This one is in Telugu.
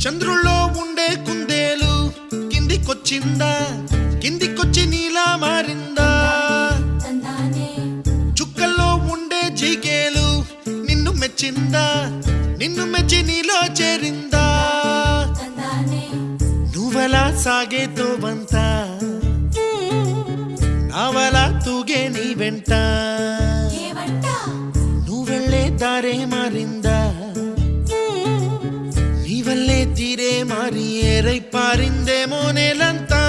చంద్రుల్లో ఉండే కుందేలు కిందికొచ్చిందా, కిందికొచ్చి నీలా మారిందా? చుక్కల్లో ఉండే జీకేలు నిన్ను మెచ్చిందా, నిన్ను మెచ్చి నీలో చేరిందా? నువ్వలా సాగే తోవంతా నావలా తూగే నీ వెంట, నువ్వెళ్ళే దారే మారిందా, నీ వల్లే తీరే మారి ఏరై పారిందేమో నేలంతా.